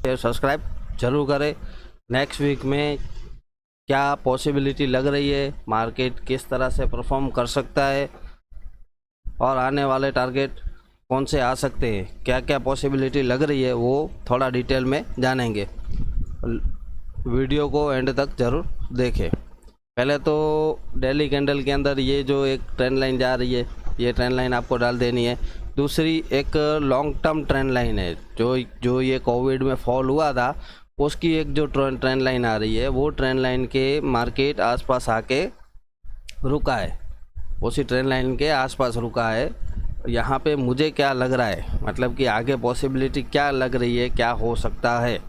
Share subscribe जरूर करें। Next week में क्या पॉसिबिलिटी लग रही है, मार्केट किस तरह से परफॉर्म कर सकता है और आने वाले टारगेट कौन से आ सकते हैं, क्या क्या पॉसिबिलिटी लग रही है, वो थोड़ा डिटेल में जानेंगे। वीडियो को एंड तक ज़रूर देखें। पहले तो डेली कैंडल के अंदर ये जो एक ट्रेंड लाइन जा रही है, ये ट्रेंड लाइन आपको डाल देनी है। दूसरी एक लॉन्ग टर्म ट्रेंड लाइन है, जो ये कोविड में फॉल हुआ था उसकी एक जो ट्रेंड लाइन आ रही है, वो ट्रेंड लाइन के मार्केट आसपास आके रुका है, उसी ट्रेंड लाइन के आसपास रुका है। यहाँ पे मुझे क्या लग रहा है, मतलब कि आगे पॉसिबिलिटी क्या लग रही है, क्या हो सकता है,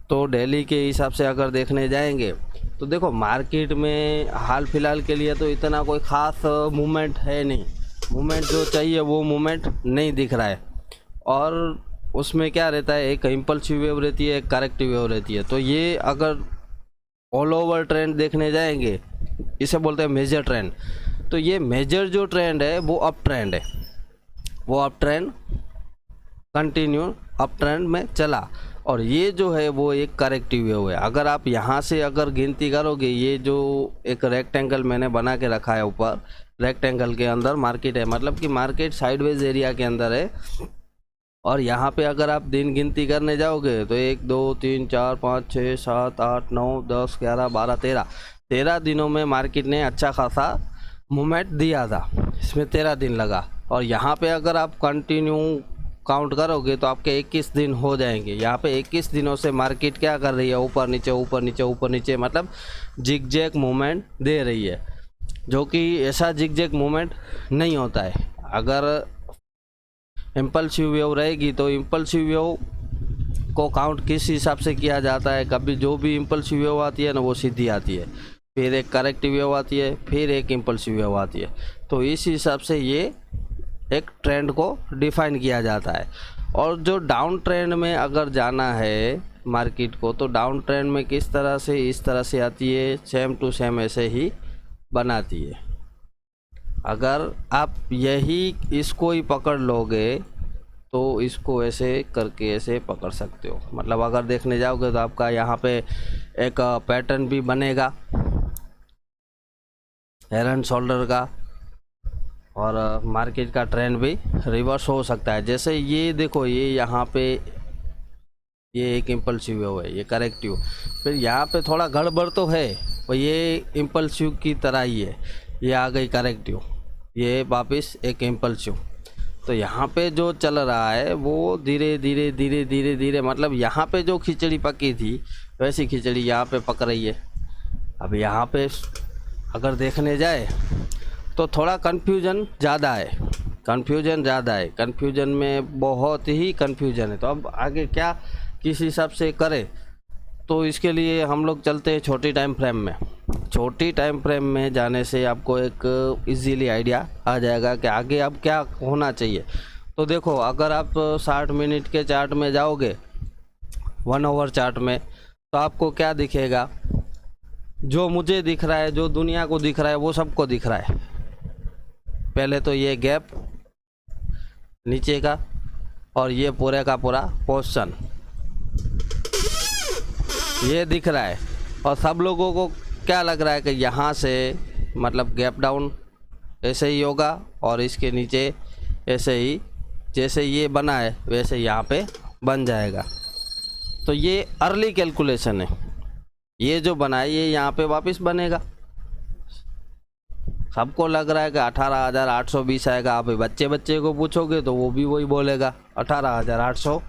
तो डेली के हिसाब से अगर देखने जाएंगे तो देखो मार्केट में हाल फिलहाल के लिए तो इतना कोई ख़ास मूवमेंट है नहीं। मूवमेंट जो चाहिए वो मूवमेंट नहीं दिख रहा है, और उसमें क्या रहता है, एक इम्पल्सिव वेव रहती है, एक करेक्टिव वेव रहती है। तो ये अगर ऑल ओवर ट्रेंड देखने जाएंगे, इसे बोलते हैं मेजर ट्रेंड, तो ये मेजर जो ट्रेंड है वो अप ट्रेंड है, वो up trend continue up trend में चला, और ये जो है वो एक करेक्टिव वेव है। अगर आप यहाँ से अगर गिनती करोगे, ये जो एक रेक्टेंगल मैंने बना के रखा है, ऊपर रेक्टेंगल के अंदर मार्केट है, मतलब कि मार्केट साइडवेज एरिया के अंदर है, और यहाँ पे अगर आप दिन गिनती करने जाओगे तो 1 2 3 4 5 6 7 8 9 10 11 12 13 दिनों में मार्केट ने अच्छा खासा मूवमेंट दिया था। इसमें 13 दिन लगा, और यहाँ पे अगर आप कंटिन्यू काउंट करोगे तो आपके 21 दिन हो जाएंगे। यहाँ पे 21 दिनों से मार्केट क्या कर रही है, ऊपर नीचे ऊपर नीचे ऊपर नीचे, मतलब जिग-जैग मूवमेंट दे रही है, जो कि ऐसा जिग-जैग मूवमेंट नहीं होता है। अगर इम्पल्सिव वेव रहेगी तो इम्पल्सिव वेव को काउंट किस हिसाब से किया जाता है, कभी जो भी इम्पल्सिव वेव आती है ना वो सीधी आती है, फिर एक करेक्टिव वेव आती है, फिर एक इम्पल्सिव वेव आती है। तो इस हिसाब से ये एक ट्रेंड को डिफाइन किया जाता है। और जो डाउन ट्रेंड में अगर जाना है मार्केट को, तो डाउन ट्रेंड में किस तरह से, इस तरह से आती है, सेम टू सेम ऐसे ही बनाती है। अगर आप यही इसको ही पकड़ लोगे तो इसको ऐसे करके ऐसे पकड़ सकते हो। मतलब अगर देखने जाओगे तो आपका यहाँ पे एक पैटर्न भी बनेगा हेड एंड शोल्डर का, और मार्केट का ट्रेंड भी रिवर्स हो सकता है। जैसे ये देखो, ये यहाँ पे ये एक इम्पल्सिव वेव है, ये करेक्टिव, फिर यहाँ पे थोड़ा गड़बड़ तो है, और ये इम्पल्सिव की तरह ही है, ये आ गई करेक्टिव, ये वापस एक इम्पल्सिव। तो यहाँ पे जो चल रहा है वो धीरे धीरे धीरे धीरे धीरे, मतलब यहाँ पे जो खिचड़ी पकी थी वैसी खिचड़ी यहाँ पे पक रही है। अब यहाँ पे अगर देखने जाए तो थोड़ा कन्फ्यूजन ज़्यादा है, कन्फ्यूजन में बहुत ही कन्फ्यूजन है। तो अब आगे क्या किस हिसाब से करें, तो इसके लिए हम लोग चलते हैं छोटी टाइम फ्रेम में। छोटी टाइम फ्रेम में जाने से आपको एक इजीली आइडिया आ जाएगा कि आगे अब क्या होना चाहिए। तो देखो, अगर आप 60 मिनट के चार्ट में जाओगे, 1 आवर चार्ट में, तो आपको क्या दिखेगा, जो मुझे दिख रहा है, जो दुनिया को दिख रहा है, वो सबको दिख रहा है। पहले तो ये गैप नीचे का, और ये पूरे का पूरा पोर्शन ये दिख रहा है, और सब लोगों को क्या लग रहा है कि यहाँ से मतलब गैप डाउन ऐसे ही होगा, और इसके नीचे ऐसे ही जैसे ये बना है वैसे यहाँ पे बन जाएगा। तो ये अर्ली कैलकुलेशन है, ये जो बना है ये यहाँ पे वापस बनेगा। सबको लग रहा है कि 18,820 आएगा। आप बच्चे को पूछोगे तो वो भी वही बोलेगा 18,800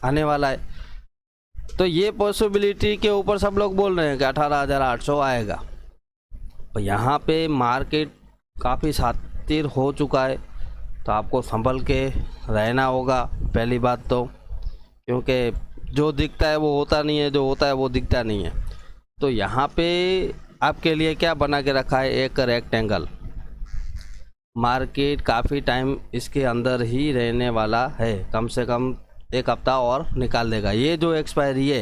आने वाला है। तो ये पॉसिबिलिटी के ऊपर सब लोग बोल रहे हैं कि 18,800 आएगा। तो यहाँ पे मार्केट काफ़ी शातिर हो चुका है, तो आपको संभल के रहना होगा पहली बात तो, क्योंकि जो दिखता है वो होता नहीं है, जो होता है वो दिखता नहीं है। तो यहाँ पे आपके लिए क्या बना के रखा है, एक रेक्टेंगल। मार्केट काफ़ी टाइम इसके अंदर ही रहने वाला है, कम से कम 1 हफ्ता और निकाल देगा। ये जो एक्सपायरी है,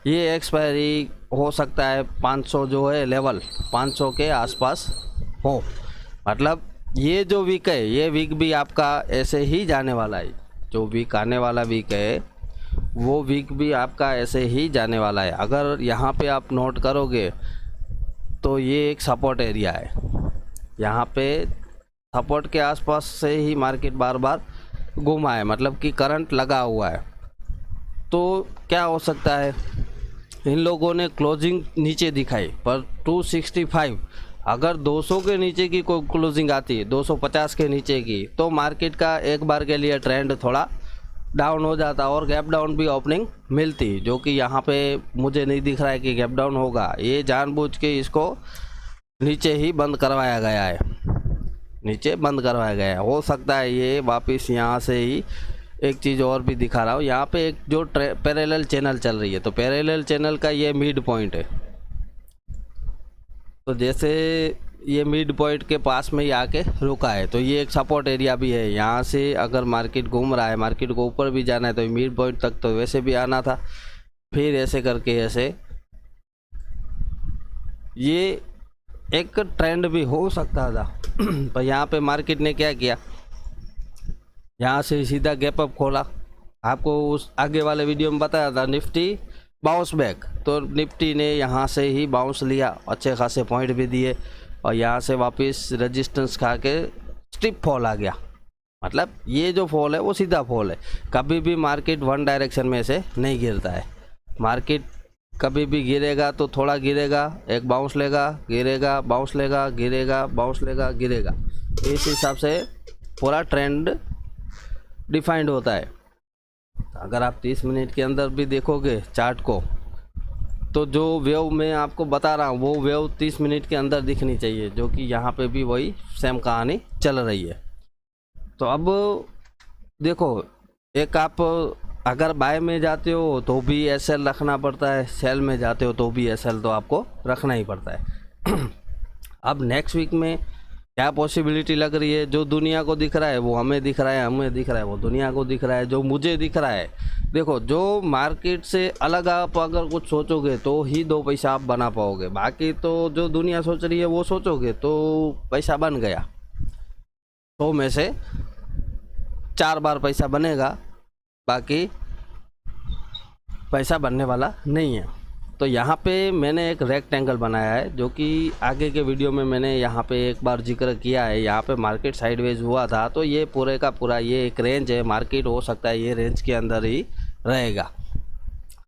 ये एक्सपायरी हो सकता है 500 जो है लेवल 500 के आसपास हो। मतलब ये जो वीक है, ये वीक भी आपका ऐसे ही जाने वाला है। जो वीक आने वाला वीक है वो वीक भी आपका ऐसे ही जाने वाला है। अगर यहाँ पे आप नोट करोगे तो ये एक सपोर्ट एरिया है, यहाँ पे सपोर्ट के आसपास से ही मार्केट बार बार घूमा है, मतलब कि करंट लगा हुआ है। तो क्या हो सकता है, इन लोगों ने क्लोजिंग नीचे दिखाई पर 265, अगर 200 के नीचे की कोई क्लोजिंग आती, 250 के नीचे की, तो मार्केट का एक बार के लिए ट्रेंड थोड़ा डाउन हो जाता और गैप डाउन भी ओपनिंग मिलती, जो कि यहाँ पे मुझे नहीं दिख रहा है कि गैप डाउन होगा। ये जानबूझ के इसको नीचे ही बंद करवाया गया है, नीचे बंद करवाया गया है। हो सकता है ये वापस यहाँ से ही एक चीज़ और भी दिखा रहा हूँ, यहाँ पे एक जो पैरेलल चैनल चल रही है, तो पैरेलल चैनल का ये मिड पॉइंट है। तो जैसे ये मिड पॉइंट के पास में ही आके रुका है, तो ये एक सपोर्ट एरिया भी है। यहाँ से अगर मार्केट घूम रहा है, मार्केट को ऊपर भी जाना है, तो मिड पॉइंट तक तो वैसे भी आना था, फिर ऐसे करके ऐसे ये एक ट्रेंड भी हो सकता था। पर यहाँ पे मार्केट ने क्या किया, यहाँ से सीधा गैप अप खोला। आपको उस आगे वाले वीडियो में बताया था निफ्टी बाउंस बैक, तो निफ्टी ने यहाँ से ही बाउंस लिया, अच्छे खासे पॉइंट भी दिए और यहाँ से वापस रेजिस्टेंस खा के स्टिप फॉल आ गया। मतलब ये जो फॉल है वो सीधा फॉल है, कभी भी मार्केट वन डायरेक्शन में से नहीं गिरता है। मार्केट कभी भी गिरेगा तो थोड़ा गिरेगा, एक बाउंस लेगा, गिरेगा, बाउंस लेगा, गिरेगा, बाउंस लेगा, गिरेगा। इस हिसाब से पूरा ट्रेंड डिफाइंड होता है। अगर आप 30 मिनट के अंदर भी देखोगे चार्ट को, तो जो वेव मैं आपको बता रहा हूँ वो वेव 30 मिनट के अंदर दिखनी चाहिए, जो कि यहाँ पे भी वही सेम कहानी चल रही है। तो अब देखो, एक आप अगर बाय में जाते हो तो भी एसएल रखना पड़ता है, सेल में जाते हो तो भी एसएल तो आपको रखना ही पड़ता है। अब नेक्स्ट वीक में क्या पॉसिबिलिटी लग रही है, जो दुनिया को दिख रहा है वो हमें दिख रहा है, हमें दिख रहा है वो दुनिया को दिख रहा है, जो मुझे दिख रहा है। देखो, जो मार्केट से अलग आप अगर कुछ सोचोगे तो ही 2 पैसा आप बना पाओगे, बाकी तो जो दुनिया सोच रही है वो सोचोगे तो पैसा बन गया। 100 में से 4 बार पैसा बनेगा, बाकी पैसा बनने वाला नहीं है। तो यहाँ पे मैंने एक रेक्टेंगल बनाया है, जो कि आगे के वीडियो में मैंने यहाँ पे एक बार जिक्र किया है। यहाँ पे मार्केट साइडवेज हुआ था, तो ये पूरे का पूरा ये एक रेंज है, मार्केट हो सकता है ये रेंज के अंदर ही रहेगा।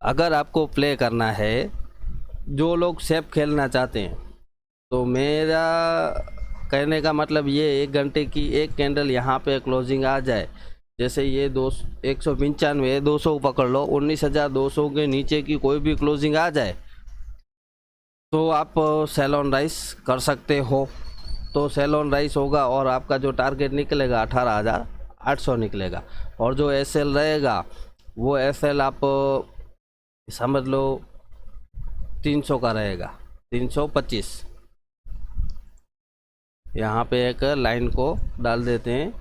अगर आपको प्ले करना है, जो लोग सेफ खेलना चाहते हैं, तो मेरा कहने का मतलब ये 1 घंटे की एक कैंडल यहाँ पे क्लोजिंग आ जाए, जैसे ये 195 200 पकड़ लो, 19,200 के नीचे की कोई भी क्लोजिंग आ जाए तो आप सेल ऑन राइस कर सकते हो। तो सेल ऑन राइस होगा और आपका जो टारगेट निकलेगा 18,800 निकलेगा, और जो एसएल रहेगा वो एसएल आप समझ लो 300 का रहेगा, 325। यहाँ पे एक लाइन को डाल देते हैं।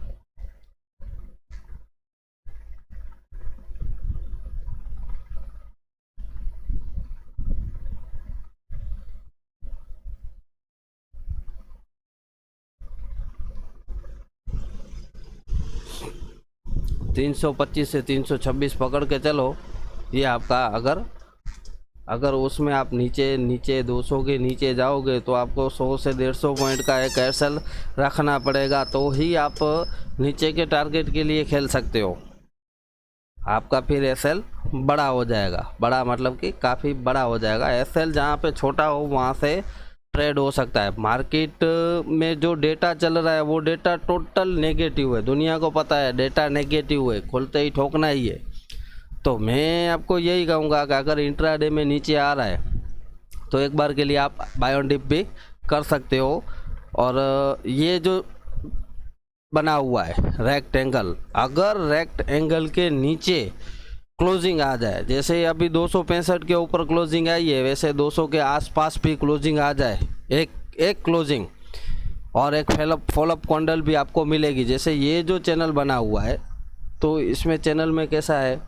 तीन 325 से 326 पकड़ के चलो। ये आपका अगर उसमें आप नीचे 200 के नीचे जाओगे तो आपको 100 से 150 पॉइंट का एक एसएल रखना पड़ेगा, तो ही आप नीचे के टारगेट के लिए खेल सकते हो। आपका फिर एसएल बड़ा हो जाएगा, बड़ा मतलब कि काफ़ी बड़ा हो जाएगा। एसएल जहाँ पे छोटा हो वहाँ से ट्रेड हो सकता है। मार्केट में जो डेटा चल रहा है वो डेटा टोटल नेगेटिव है, दुनिया को पता है डेटा नेगेटिव है, खुलते ही ठोकना ही है। तो मैं आपको यही कहूँगा कि अगर इंट्राडे में नीचे आ रहा है तो एक बार के लिए आप बाय ऑन डिप भी कर सकते हो। और ये जो बना हुआ है रेक्टेंगल, अगर रेक्टेंगल के नीचे क्लोजिंग आ जाए, जैसे अभी 265 के ऊपर क्लोजिंग आई है, वैसे 200 के आसपास भी क्लोजिंग आ जाए, एक क्लोजिंग और एक फॉलोअप कैंडल भी आपको मिलेगी। जैसे ये जो चैनल बना हुआ है, तो इसमें चैनल में कैसा है,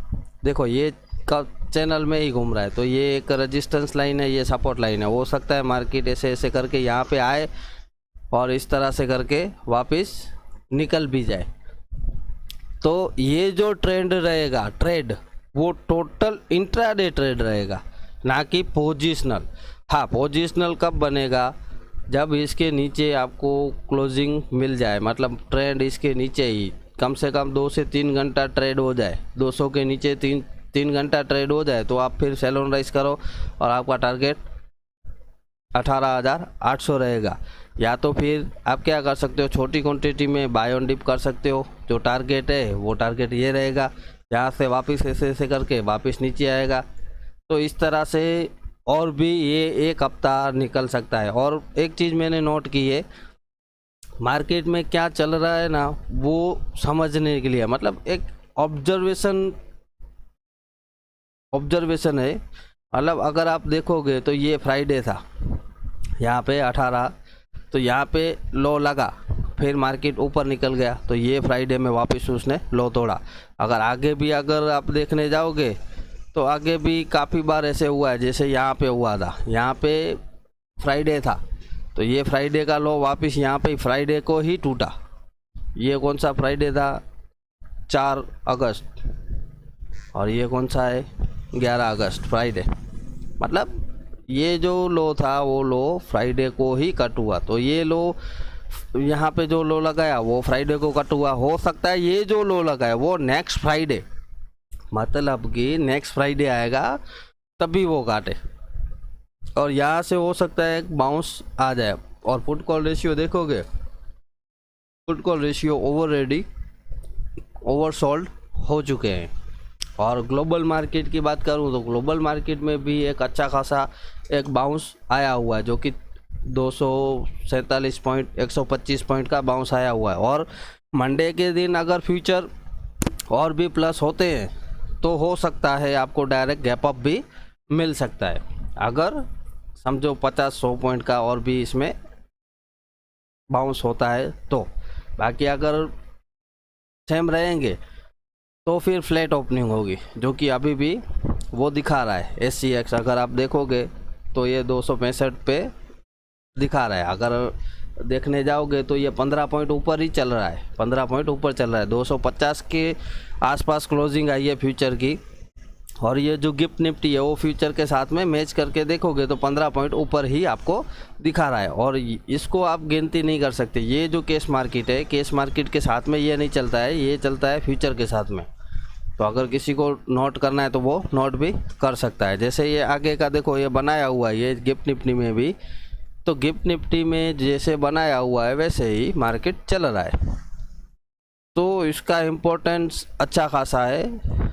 देखो ये का चैनल में ही घूम रहा है, तो ये एक रेजिस्टेंस लाइन है, ये सपोर्ट लाइन है। हो सकता है मार्केट ऐसे ऐसे करके यहाँ पे आए और इस तरह से करके वापस निकल भी जाए। तो ये जो ट्रेंड रहेगा, वो टोटल इंट्राडे ट्रेड रहेगा, ना कि पोजिशनल। हाँ, पोजिशनल कब बनेगा? जब इसके नीचे आपको क्लोजिंग मिल जाए, मतलब ट्रेंड इसके नीचे ही कम से कम 2 से 3 घंटा ट्रेड हो जाए, 200 के नीचे 3 घंटा ट्रेड हो जाए, तो आप फिर सेल ऑन राइज करो और आपका टारगेट 18,800 रहेगा। या तो फिर आप क्या कर सकते हो, छोटी क्वांटिटी में बाय ऑन डिप कर सकते हो। जो टारगेट है वो टारगेट ये रहेगा, यहाँ से वापस ऐसे ऐसे करके वापस नीचे आएगा। तो इस तरह से और भी ये एक हफ्ता निकल सकता है। और एक चीज़ मैंने नोट की है, मार्केट में क्या चल रहा है ना, वो समझने के लिए, मतलब एक ऑब्जर्वेशन है। मतलब अगर आप देखोगे तो ये फ्राइडे था, यहाँ पे 18, तो यहाँ पे लो लगा, फिर मार्केट ऊपर निकल गया, तो ये फ्राइडे में वापस उसने लो तोड़ा। अगर आगे भी अगर आप देखने जाओगे तो आगे भी काफ़ी बार ऐसे हुआ है, जैसे यहाँ पे हुआ था, यहाँ पे फ्राइडे था, तो ये फ्राइडे का लो वापस यहाँ पे फ्राइडे को ही टूटा। ये कौन सा फ्राइडे था? 4 अगस्त। और ये कौन सा है? 11 अगस्त, फ्राइडे। मतलब ये जो लो था वो लो फ्राइडे को ही कट हुआ। तो ये लो यहाँ पे जो लो लगाया वो फ्राइडे को कट हुआ। हो सकता है ये जो लो लगाया वो नेक्स्ट फ्राइडे, मतलब कि नेक्स्ट फ्राइडे आएगा तभी वो काटे, और यहाँ से हो सकता है एक बाउंस आ जाए। और पुट कॉल रेशियो देखोगे, पुट कॉल रेशियो ओवरसोल्ड हो चुके हैं। और ग्लोबल मार्केट की बात करूँ तो ग्लोबल मार्केट में भी एक अच्छा खासा एक बाउंस आया हुआ है, जो कि 247 पॉइंट 125 पॉइंट का बाउंस आया हुआ है। और मंडे के दिन अगर फ्यूचर और भी प्लस होते हैं तो हो सकता है आपको डायरेक्ट गैप अप भी मिल सकता है, अगर समझो 50-100 पॉइंट का और भी इसमें बाउंस होता है तो। बाकी अगर सेम रहेंगे तो फिर फ्लैट ओपनिंग होगी, जो कि अभी भी वो दिखा रहा है। SCX अगर आप देखोगे तो ये 265 पे दिखा रहा है। अगर देखने जाओगे तो ये 15 पॉइंट ऊपर ही चल रहा है, 15 पॉइंट ऊपर चल रहा है। 250 के आसपास क्लोजिंग आई है फ्यूचर की। और ये जो गिफ्ट निफ्टी है वो फ्यूचर के साथ में मैच करके देखोगे तो 15 पॉइंट ऊपर ही आपको दिखा रहा है। और इसको आप गिनती नहीं कर सकते। ये जो कैश मार्केट है, कैश मार्केट के साथ में ये नहीं चलता है, ये चलता है फ्यूचर के साथ में। तो अगर किसी को नोट करना है तो वो नोट भी कर सकता है। जैसे ये आगे का देखो, ये बनाया हुआ है ये गिफ्ट निफ्टी में भी, तो गिफ्ट निफ्टी में जैसे बनाया हुआ है वैसे ही मार्केट चल रहा है। तो इसका इम्पोर्टेंस अच्छा खासा है।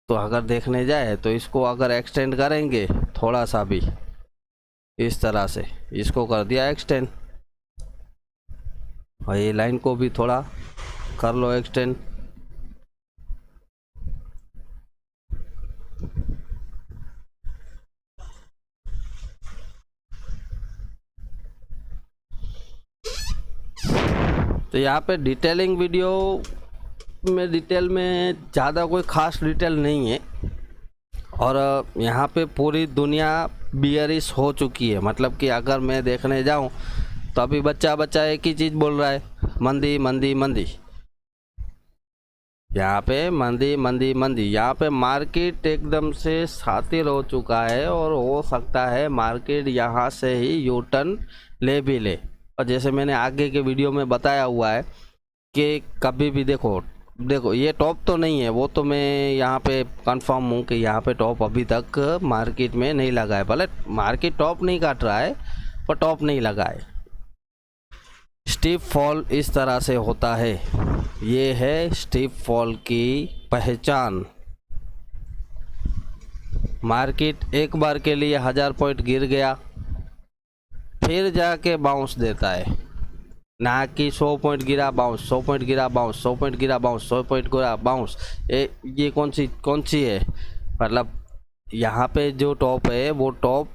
तो अगर देखने जाए तो इसको अगर एक्सटेंड करेंगे थोड़ा सा भी, इस तरह से इसको कर दिया एक्सटेंड, और ये लाइन को भी थोड़ा कर लो एक्सटेंड। तो यहाँ पे डिटेलिंग वीडियो में डिटेल में ज़्यादा कोई ख़ास डिटेल नहीं है। और यहाँ पे पूरी दुनिया बियरिश हो चुकी है। मतलब कि अगर मैं देखने जाऊँ तो अभी बच्चा एक ही चीज़ बोल रहा है, मंदी मंदी मंदी। यहाँ पे मंदी मंदी मंदी, यहाँ पे मार्केट एकदम से शातिर हो चुका है। और हो सकता है मार्केट यहाँ से ही यू टर्न ले भी ले। और जैसे मैंने आगे के वीडियो में बताया हुआ है कि कभी भी देखो ये टॉप तो नहीं है, वो तो मैं यहाँ पे कंफर्म हूँ कि यहाँ पे टॉप अभी तक मार्केट में नहीं लगा है। भले मार्केट टॉप नहीं काट रहा है पर टॉप नहीं लगा है। स्टीप फॉल इस तरह से होता है, ये है स्टीप फॉल की पहचान। मार्केट एक बार के लिए 1000 पॉइंट गिर गया, फिर जाके बाउंस देता है, ना कि 100 पॉइंट गिरा बाउंस, 100 पॉइंट गिरा बाउंस, 100 पॉइंट गिरा बाउंस, 100 पॉइंट गिरा बाउंस। ये कौन सी है? मतलब यहाँ पे जो टॉप है वो टॉप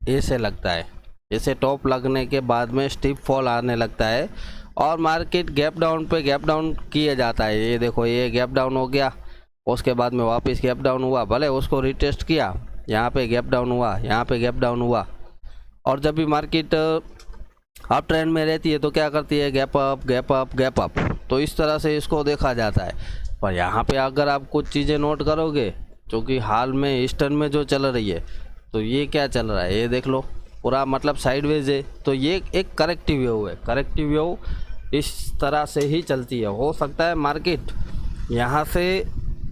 ऐसे लगता है, ऐसे टॉप लगने के बाद में स्टीप फॉल आने लगता है और मार्केट गैप डाउन पे गैप डाउन किया जाता है। ये देखो ये गैप डाउन हो गया, उसके बाद में वापस गैप डाउन हुआ, भले उसको रिटेस्ट किया, यहाँ पे गैप डाउन हुआ, यहाँ पे गैप डाउन हुआ। और जब भी मार्केट अप ट्रेंड में रहती है तो क्या करती है? Gap up gap up gap up. तो इस तरह से इसको देखा जाता है। पर यहाँ पे अगर आप कुछ चीज़ें नोट करोगे, क्योंकि हाल में ईस्टर्न में जो चल रही है, तो ये क्या चल रहा है ये देख लो, पूरा मतलब साइडवेज है। तो ये एक करेक्टिव वेव है। करेक्टिव वेव इस तरह से ही चलती है। हो सकता है मार्केट यहाँ से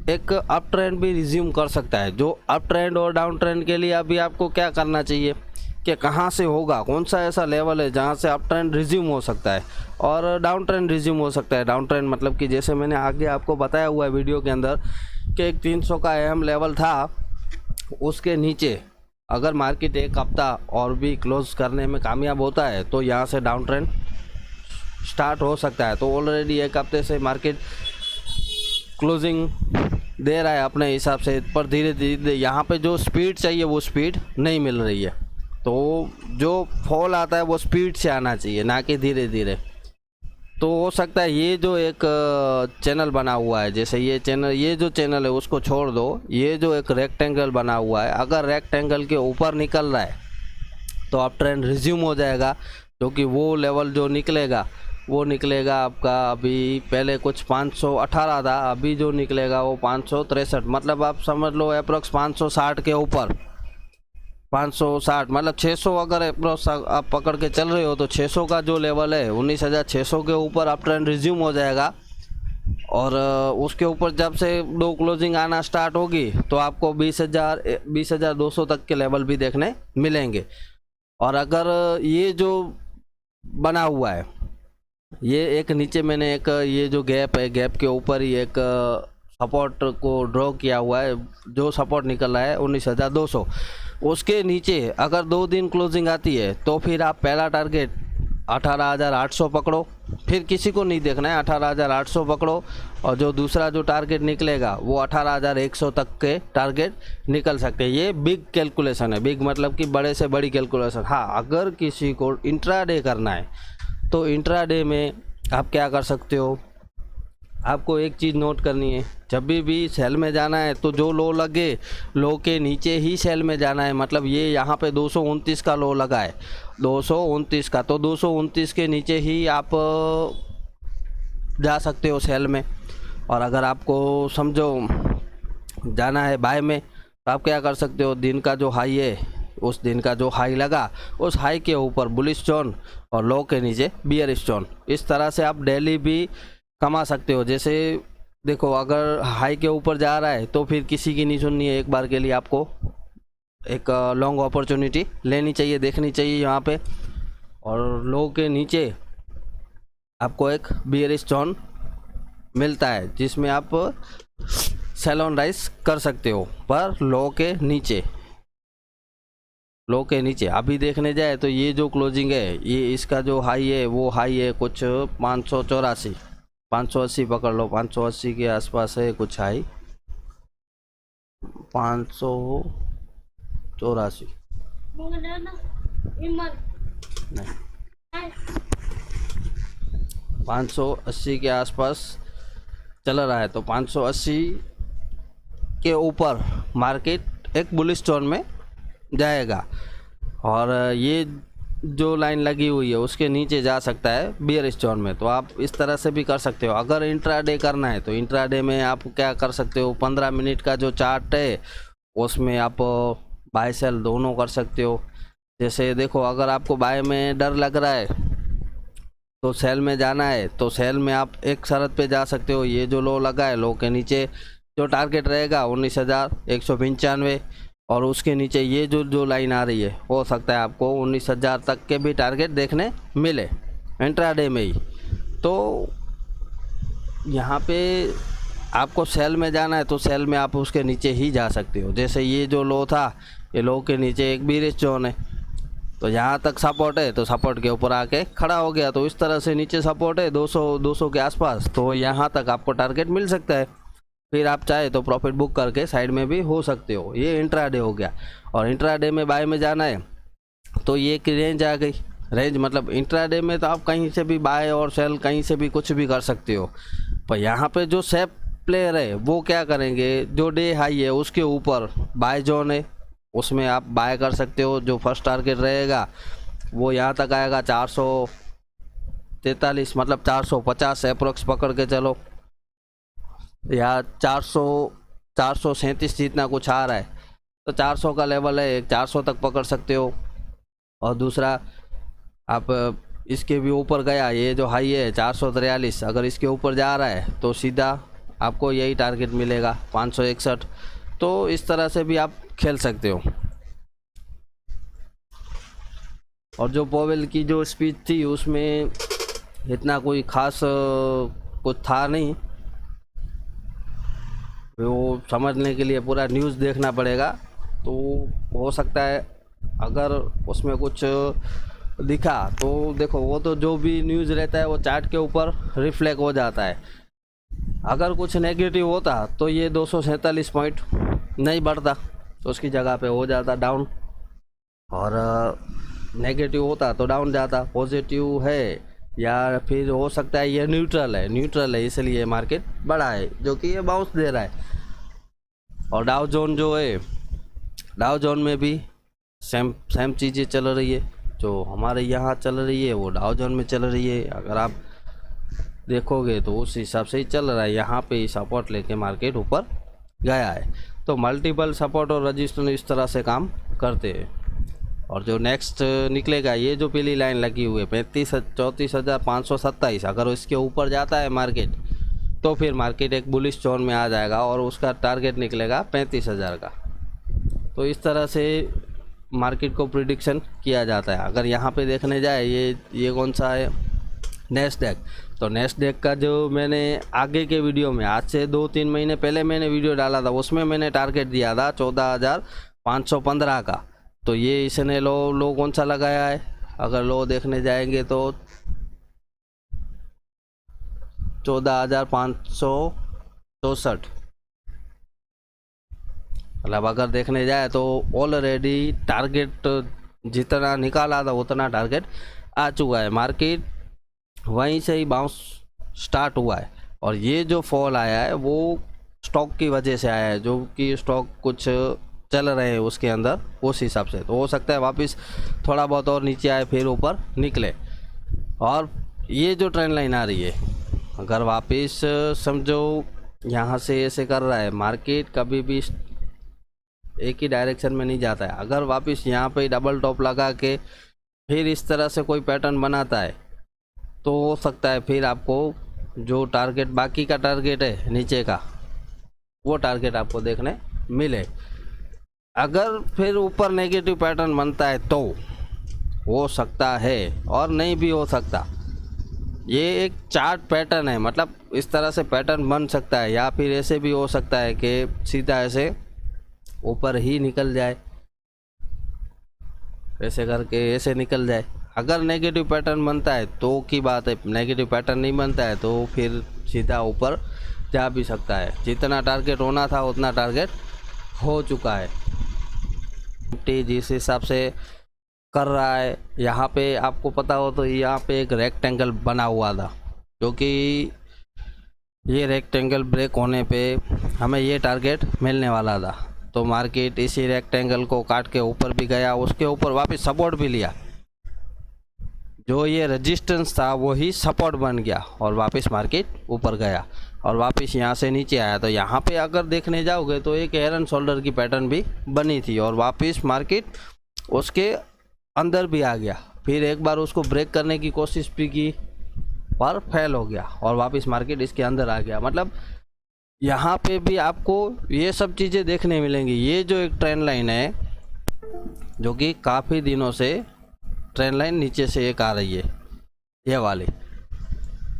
एक अप ट्रेंड भी रिज्यूम कर सकता है। जो अप ट्रेंड और डाउन ट्रेंड के लिए अभी आपको क्या करना चाहिए कि कहाँ से होगा, कौन सा ऐसा लेवल है जहाँ से अप ट्रेंड रिज्यूम हो सकता है और डाउन ट्रेंड रिज्यूम हो सकता है। डाउन ट्रेंड मतलब कि जैसे मैंने आगे आपको बताया हुआ है वीडियो के अंदर कि एक 300 का अहम लेवल था, उसके नीचे अगर मार्केट एक हफ्ता और भी क्लोज करने में कामयाब होता है तो यहाँ से डाउन ट्रेंड स्टार्ट हो सकता है। तो ऑलरेडी एक हफ्ते से मार्केट क्लोजिंग दे रहा है अपने हिसाब से, पर धीरे धीरे यहाँ पे जो स्पीड चाहिए वो स्पीड नहीं मिल रही है। तो जो फॉल आता है वो स्पीड से आना चाहिए, ना कि धीरे धीरे। तो हो सकता है ये जो एक चैनल बना हुआ है, जैसे ये चैनल, ये जो चैनल है उसको छोड़ दो, ये जो एक रेक्टेंगल बना हुआ है, अगर रेक्टेंगल के ऊपर निकल रहा है तो अप ट्रेंड रिज्यूम हो जाएगा। क्योंकि वो लेवल जो निकलेगा वो निकलेगा आपका, अभी पहले कुछ 518 था, अभी जो निकलेगा वो 563, मतलब आप समझ लो अप्रोक्स 560 के ऊपर, 560 मतलब 600 अगर अप्रोक्स आप पकड़ के चल रहे हो तो 600 का जो लेवल है 19,600 के ऊपर अप ट्रेंड रिज्यूम हो जाएगा। और उसके ऊपर जब से दो क्लोजिंग आना स्टार्ट होगी तो आपको 20,200 तक के लेवल भी देखने मिलेंगे। और अगर ये जो बना हुआ है, ये एक नीचे मैंने एक ये जो गैप है, गैप के ऊपर ही एक सपोर्ट को ड्रॉ किया हुआ है, जो सपोर्ट निकल रहा है 19,200, उसके नीचे अगर 2 दिन क्लोजिंग आती है तो फिर आप पहला टारगेट 18,800 पकड़ो, फिर किसी को नहीं देखना है, 18,800 पकड़ो। और जो दूसरा जो टारगेट निकलेगा वो 18,100 तक के टारगेट निकल सकते हैं। ये बिग कैलकुलेशन है, बिग मतलब कि बड़े से बड़ी कैलकुलेशन। हाँ, अगर किसी को इंट्राडे करना है तो इंट्राडे में आप क्या कर सकते हो, आपको एक चीज़ नोट करनी है, जब भी सेल में जाना है तो जो लो लगे, लो के नीचे ही सेल में जाना है। मतलब ये यहाँ पे 229 का लो लगा है, 229 का, तो 229 के नीचे ही आप जा सकते हो सेल में। और अगर आपको समझो जाना है बाय में तो आप क्या कर सकते हो, दिन का जो हाई है, उस दिन का जो हाई लगा उस हाई के ऊपर बुलिश जोन और लो के नीचे बियरिश जोन, इस तरह से आप डेली भी कमा सकते हो। जैसे देखो, अगर हाई के ऊपर जा रहा है तो फिर किसी की नहीं सुननी है, एक बार के लिए आपको एक लॉन्ग अपॉर्चुनिटी लेनी चाहिए, देखनी चाहिए यहाँ पे। और लो के नीचे आपको एक बियरिश जोन मिलता है जिसमें आप सेल ऑन राइज कर सकते हो, पर लो के नीचे, लो के नीचे अभी देखने जाए तो ये जो क्लोजिंग है, ये इसका जो हाई है वो हाई है कुछ 584, 580 पकड़ लो, 580 के आसपास है कुछ हाई, 584 नहीं, 580 के आसपास चल रहा है। तो 580 के ऊपर मार्केट एक बुलिश जोन में जाएगा। और ये जो लाइन लगी हुई है उसके नीचे जा सकता है बियरिश जोन में। तो आप इस तरह से भी कर सकते हो। अगर इंट्राडे करना है तो इंट्राडे में आप क्या कर सकते हो, 15 मिनट का जो चार्ट है उसमें आप बाय सेल दोनों कर सकते हो। जैसे देखो, अगर आपको बाय में डर लग रहा है तो सेल में जाना है, तो सेल में आप एक शर्त पे जा सकते हो, ये जो लो लगा है, लो के नीचे जो टारगेट रहेगा 19,195, और उसके नीचे ये जो लाइन आ रही है, हो सकता है आपको 19,000 तक के भी टारगेट देखने मिले इंट्राडे में ही। तो यहाँ पे आपको सेल में जाना है तो सेल में आप उसके नीचे ही जा सकते हो। जैसे ये जो लो था, ये लो के नीचे एक बियरिश जोन है, तो यहाँ तक सपोर्ट है, तो सपोर्ट के ऊपर आके खड़ा हो गया। तो इस तरह से नीचे सपोर्ट है 200 के आसपास, तो यहाँ तक आपको टारगेट मिल सकता है। फिर आप चाहे तो प्रॉफिट बुक करके साइड में भी हो सकते हो। ये इंट्राडे हो गया। और इंट्राडे में बाय में जाना है तो ये एक रेंज आ गई। रेंज मतलब इंट्राडे में तो आप कहीं से भी बाय और सेल कहीं से भी कुछ भी कर सकते हो। पर यहाँ पे जो सेफ प्लेयर है वो क्या करेंगे, जो डे हाई है उसके ऊपर बाय जोन है, उसमें आप बाय कर सकते हो। जो फर्स्ट टारगेट रहेगा वो यहाँ तक आएगा 443, मतलब 450 अप्रोक्स पकड़ के चलो। या 437 जितना कुछ आ रहा है, तो 400 का लेवल है, 400 तक पकड़ सकते हो। और दूसरा आप इसके भी ऊपर गया, ये जो हाई है 443, अगर इसके ऊपर जा रहा है तो सीधा आपको यही टारगेट मिलेगा 561। तो इस तरह से भी आप खेल सकते हो। और जो पोवेल की जो स्पीच थी उसमें इतना कोई खास कुछ था नहीं, वो समझने के लिए पूरा न्यूज़ देखना पड़ेगा। तो हो सकता है अगर उसमें कुछ दिखा तो देखो, वो तो जो भी न्यूज़ रहता है वो चार्ट के ऊपर रिफ्लेक्ट हो जाता है। अगर कुछ नेगेटिव होता तो ये 247 पॉइंट नहीं बढ़ता, तो उसकी जगह पे हो जाता डाउन। और नेगेटिव होता तो डाउन जाता। पॉजिटिव है या फिर हो सकता है ये न्यूट्रल है इसलिए मार्केट बढ़ा है, जो कि ये बाउंस दे रहा है। और डाउ जोन जो है, डाउ जोन में भी सेम चीज़ें चल रही है, जो हमारे यहाँ चल रही है वो डाउ जोन में चल रही है। अगर आप देखोगे तो उस हिसाब से ही चल रहा है। यहाँ पे सपोर्ट लेके मार्केट ऊपर गया है। तो मल्टीपल सपोर्ट और रजिस्टर इस तरह से काम करते हैं। और जो नेक्स्ट निकलेगा, ये जो पीली लाइन लगी हुई है 34,527, अगर इसके ऊपर जाता है मार्केट तो फिर मार्केट एक बुलिश जोन में आ जाएगा और उसका टारगेट निकलेगा 35,000 का। तो इस तरह से मार्केट को प्रिडिक्शन किया जाता है। अगर यहाँ पे देखने जाए, ये कौन सा है, नेस्डेक। तो नेस्डेक का जो मैंने आगे के वीडियो में, आज से 2-3 महीने पहले मैंने वीडियो डाला था, उसमें मैंने टारगेट दिया था 14,515 का। तो ये इसने लो कौन सा लगाया है, अगर लो देखने जाएंगे तो 14,564, मतलब अगर देखने जाए तो ऑलरेडी टारगेट जितना निकाला था उतना टारगेट आ चुका है। मार्केट वहीं से ही बाउंस स्टार्ट हुआ है। और ये जो फॉल आया है वो स्टॉक की वजह से आया है, जो कि स्टॉक कुछ चल रहे हैं उसके अंदर, उस हिसाब से। तो हो सकता है वापस थोड़ा बहुत और नीचे आए फिर ऊपर निकले। और ये जो ट्रेंड लाइन आ रही है, अगर वापस समझो यहाँ से ऐसे कर रहा है, मार्केट कभी भी एक ही डायरेक्शन में नहीं जाता है। अगर वापस यहाँ पे डबल टॉप लगा के फिर इस तरह से कोई पैटर्न बनाता है तो हो सकता है फिर आपको जो टारगेट, बाकी का टारगेट है नीचे का, वो टारगेट आपको देखने मिले। अगर फिर ऊपर नेगेटिव पैटर्न बनता है तो हो सकता है, और नहीं भी हो सकता। ये एक चार्ट पैटर्न है, मतलब इस तरह से पैटर्न बन सकता है, या फिर ऐसे भी हो सकता है कि सीधा ऐसे ऊपर ही निकल जाए, ऐसे करके ऐसे निकल जाए। अगर नेगेटिव पैटर्न बनता है तो की बात है, नेगेटिव पैटर्न नहीं बनता है तो फिर सीधा ऊपर जा भी सकता है। जितना टारगेट होना था उतना टारगेट हो चुका है। जिस हिसाब से कर रहा है, यहाँ पे आपको पता हो तो यहाँ पे एक रेक्टेंगल बना हुआ था, जो कि ये रेक्टेंगल ब्रेक होने पे हमें ये टारगेट मिलने वाला था। तो मार्केट इसी रेक्टेंगल को काट के ऊपर भी गया, उसके ऊपर वापस सपोर्ट भी लिया। जो ये रेजिस्टेंस था वही सपोर्ट बन गया और वापस मार्केट ऊपर गया और वापस यहाँ से नीचे आया। तो यहाँ पे अगर देखने जाओगे तो एक हेड एंड शोल्डर की पैटर्न भी बनी थी और वापस मार्केट उसके अंदर भी आ गया। फिर एक बार उसको ब्रेक करने की कोशिश भी की पर फेल हो गया और वापस मार्केट इसके अंदर आ गया। मतलब यहाँ पे भी आपको ये सब चीज़ें देखने मिलेंगी। ये जो एक ट्रेंड लाइन है, जो कि काफ़ी दिनों से ट्रेंड लाइन नीचे से एक आ रही है, ये वाली,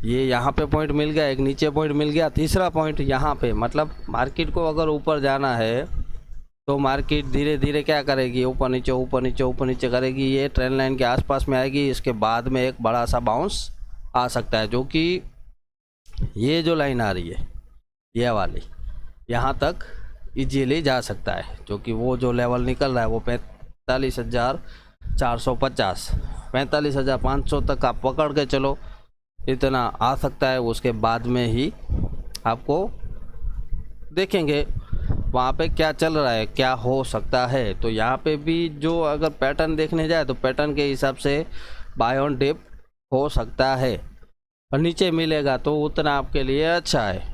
ये यहाँ पे पॉइंट मिल गया, एक नीचे पॉइंट मिल गया, तीसरा पॉइंट यहाँ पे। मतलब मार्केट को अगर ऊपर जाना है तो मार्केट धीरे धीरे क्या करेगी, ऊपर नीचे ऊपर नीचे ऊपर नीचे करेगी। ये ट्रेंड लाइन के आसपास में आएगी, इसके बाद में एक बड़ा सा बाउंस आ सकता है, जो कि ये जो लाइन आ रही है ये वाली, यहाँ तक इजीली जा सकता है। जो कि वो जो लेवल निकल रहा है वो 45,450 45,500 तक आप पकड़ के चलो, इतना आ सकता है। उसके बाद में ही आपको देखेंगे वहाँ पे क्या चल रहा है, क्या हो सकता है। तो यहाँ पे भी जो अगर पैटर्न देखने जाए तो पैटर्न के हिसाब से बाय ऑन डिप हो सकता है और नीचे मिलेगा तो उतना आपके लिए अच्छा है।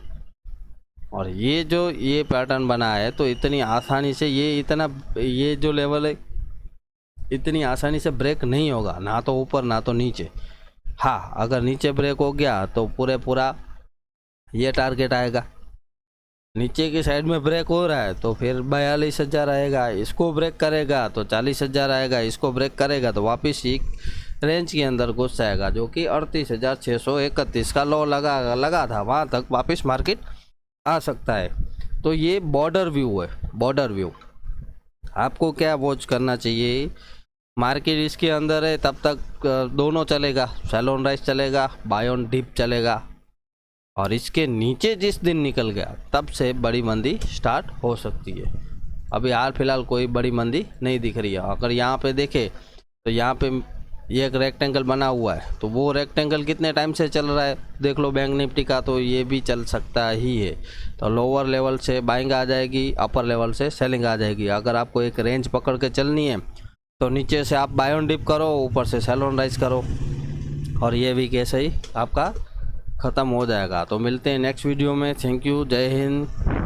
और ये पैटर्न बना है तो इतनी आसानी से ये जो लेवल है इतनी आसानी से ब्रेक नहीं होगा, ना तो ऊपर ना तो नीचे। हाँ, अगर नीचे ब्रेक हो गया तो पूरा ये टारगेट आएगा। नीचे की साइड में ब्रेक हो रहा है तो फिर 42,000 आएगा, इसको ब्रेक करेगा तो 40,000 आएगा, इसको ब्रेक करेगा तो वापस एक रेंज के अंदर घुस जाएगा जो कि 38,631 का लो लगा था, वहाँ तक वापस मार्केट आ सकता है। तो ये बॉर्डर व्यू है, बॉर्डर व्यू। आपको क्या वॉच करना चाहिए, मार्केट इसके अंदर है तब तक दोनों चलेगा, सेल ऑन राइज चलेगा, बाय ऑन डिप चलेगा, और इसके नीचे जिस दिन निकल गया तब से बड़ी मंदी स्टार्ट हो सकती है। अभी हाल फिलहाल कोई बड़ी मंदी नहीं दिख रही है। अगर यहाँ पे देखें तो यहाँ पे ये एक रेक्टेंगल बना हुआ है, तो वो रेक्टेंगल कितने टाइम से चल रहा है देख लो बैंक निफ्टी का, तो ये भी चल सकता ही है। तो लोअर लेवल से बाइंग आ जाएगी, अपर लेवल से सेलिंग आ जाएगी। अगर आपको एक रेंज पकड़ के चलनी है तो नीचे से आप बाय ऑन डिप करो, ऊपर से सेल ऑन राइज करो, और ये भी कैसे ही आपका ख़त्म हो जाएगा। तो मिलते हैं नेक्स्ट वीडियो में। थैंक यू, जय हिंद।